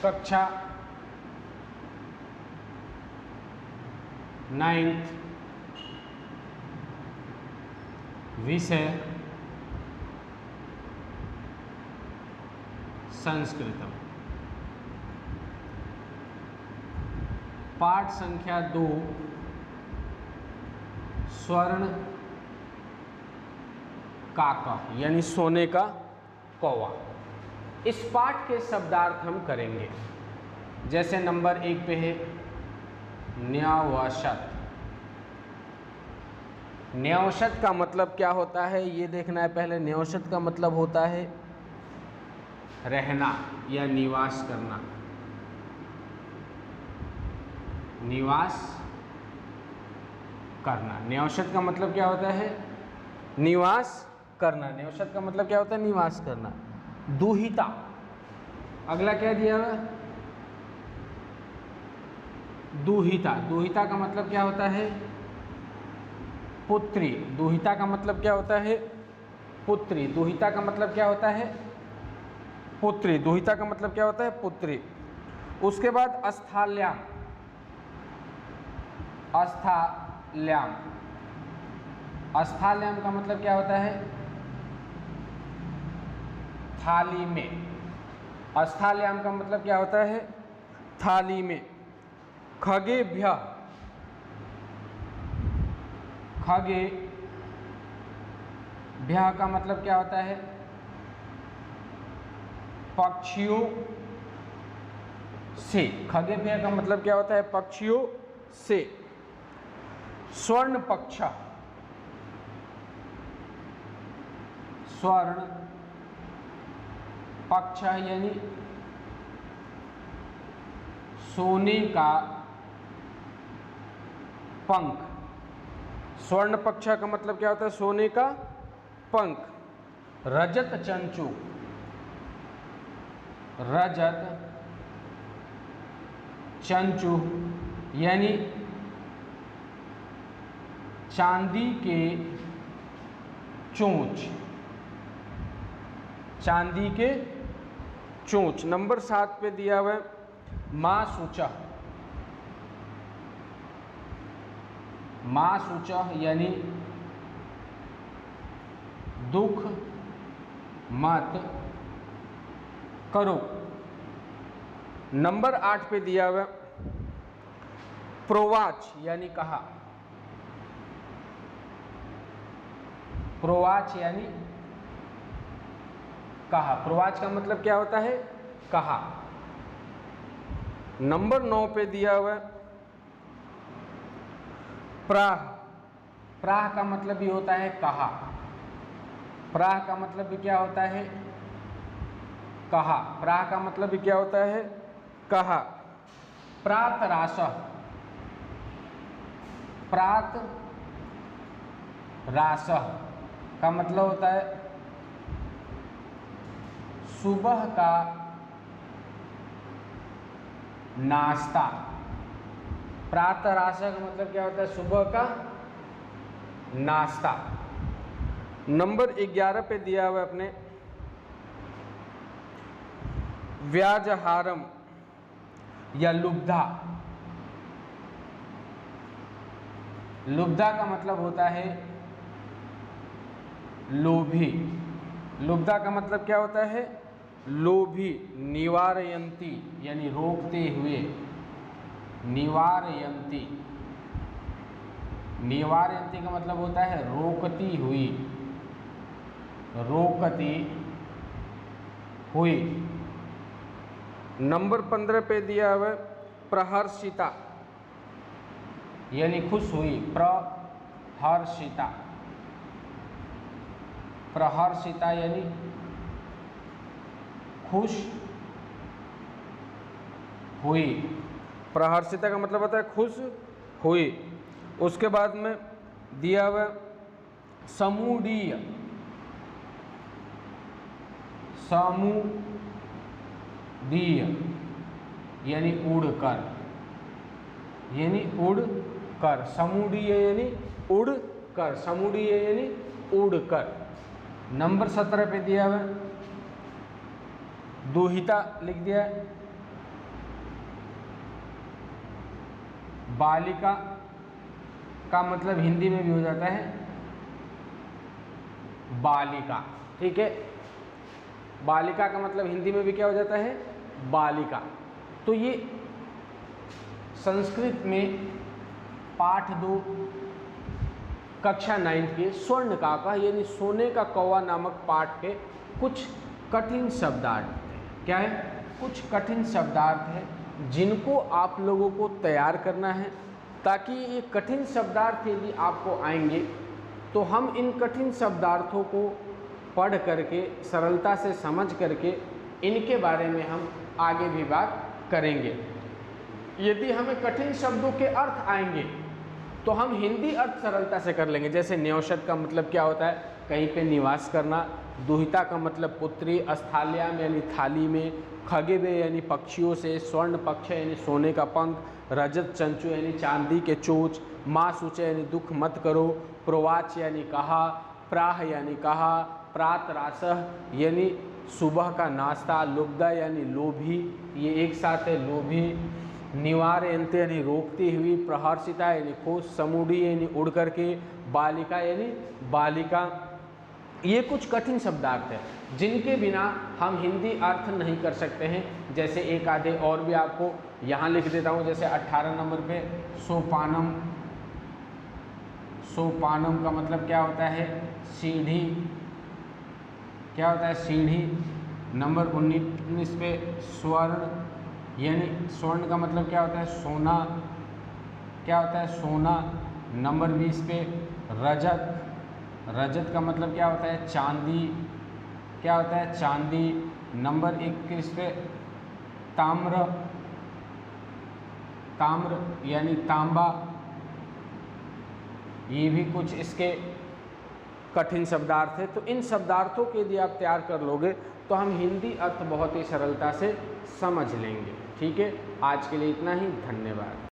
कक्षा 9th, विषय संस्कृतम। पाठ संख्या 2, स्वर्ण काका यानी सोने का कौवा। इस पाठ के शब्दार्थ हम करेंगे। जैसे नंबर 1 पे है न्यावशत। न्यावशत का मतलब क्या होता है ये देखना है पहले। न्यावशत का मतलब होता है रहना या निवास करना। निवास करना। न्यावशत का मतलब क्या होता है? निवास करना। न्यावशत का मतलब क्या होता है? निवास करना। दुहिता, अगला क्या दिया हुआ? दुहिता। दुहिता का मतलब क्या होता है? पुत्री। दुहिता का मतलब क्या होता है? पुत्री। दुहिता का मतलब क्या होता है? पुत्री। दुहिता का मतलब क्या होता है? पुत्री। उसके बाद अस्थाल्याम। अस्थाल्याम। अस्थाल्याम का मतलब क्या होता है? थाली में। अस्थाल्याम का मतलब क्या होता है? थाली में। खगेभ्य। खगेभ्य का मतलब क्या होता है? पक्षियों से। खगेभ्य का मतलब क्या होता है? पक्षियों से। स्वर्ण पक्ष। स्वर्ण पक्ष यानी सोने का पंख। स्वर्ण पक्ष का मतलब क्या होता है? सोने का पंख। रजत चंचू। रजत चंचू यानी चांदी के चोंच। चांदी के चोंच। नंबर 7 पे दिया हुआ है मासूचा। मासूचा यानी दुख मत करो। नंबर 8 पे दिया हुआ प्रोवाच यानी कहा। प्रोवाच यानी कहा। प्रोवाच का मतलब क्या होता है? कहा। नंबर 9 पे दिया हुआ प्राह। प्राह का मतलब भी होता है कहा। प्राह का मतलब भी क्या होता है? कहा। प्राह का मतलब भी क्या होता है? कहा। प्रातराशः। प्रातराशः का मतलब होता है सुबह का नाश्ता। प्रातराशः का मतलब क्या होता है? सुबह का नाश्ता। नंबर 11 पे दिया हुआ अपने व्याजहारम या लुब्धा। लुब्धा का मतलब होता है लोभी। लुब्धा का मतलब क्या होता है? लोभी। निवारयंती यानी रोकते हुए। निवारयंती। निवारयंती का मतलब होता है रोकती हुई। रोकती हुई। नंबर 15 पे दिया हुआ प्रहर्षिता यानी खुश हुई। प्रहर्षिता। प्रहर्षिता यानी खुश हुई। प्रहर्षिता का मतलब होता है खुश हुई। उसके बाद में दिया हुआ समूढ़ीय। समूढ़ीय यानी उड़कर। यानी उड़कर। समूढ़ीय यानी उड़कर। समूढ़ीय यानी उड़कर। नंबर 17 पे दिया हुआ दुहिता लिख दिया। बालिका का मतलब हिंदी में भी हो जाता है बालिका, ठीक है। बालिका का मतलब हिंदी में भी क्या हो जाता है, बालिका। तो ये संस्कृत में पाठ 2 कक्षा 9 के स्वर्ण काका यानी सोने का कौवा नामक पाठ के कुछ कठिन शब्दार्थ हैं। क्या है, कुछ कठिन शब्दार्थ हैं जिनको आप लोगों को तैयार करना है, ताकि ये कठिन शब्दार्थ यदि आपको आएंगे तो हम इन कठिन शब्दार्थों को पढ़ करके सरलता से समझ करके इनके बारे में हम आगे भी बात करेंगे। यदि हमें कठिन शब्दों के अर्थ आएंगे तो हम हिंदी अर्थ सरलता से कर लेंगे। जैसे न्यौषध का मतलब क्या होता है, कहीं पे निवास करना। दुहिता का मतलब पुत्री। स्थाल्याम यानी थाली में। खगेबे यानी पक्षियों से। स्वर्ण पक्ष यानी सोने का पंख। रजत चंचु यानी चांदी के चोंच। माँ सूचे यानी दुख मत करो। प्रोवाच यानी कहा। प्राह यानी कहा। प्रात रासह यानी सुबह का नाश्ता। लुब्धा यानी लोभी, ये एक साथ है, लोभी। निवारयन्ते यानी रोकती हुई। प्रहर्षिता यानी खुश। समूढ़ी यानी उड़ करके। बालिका यानी बालिका। ये कुछ कठिन शब्दार्थ हैं जिनके बिना हम हिंदी अर्थ नहीं कर सकते हैं। जैसे एक आधे और भी आपको यहाँ लिख देता हूँ। जैसे 18 नंबर पे सोपानम। सोपानम का मतलब क्या होता है, सीढ़ी। क्या होता है, सीढ़ी। नंबर 19 पे स्वर्ण यानी स्वर्ण का मतलब क्या होता है, सोना। क्या होता है, सोना। नंबर 20 पे रजत। रजत का मतलब क्या होता है, चांदी। क्या होता है, चांदी। नंबर 21 पे ताम्र। ताम्र यानी तांबा। ये भी कुछ इसके कठिन शब्दार्थ है। तो इन शब्दार्थों के यदि आप तैयार कर लोगे तो हम हिंदी अर्थ बहुत ही सरलता से समझ लेंगे। ठीक है, आज के लिए इतना ही। धन्यवाद।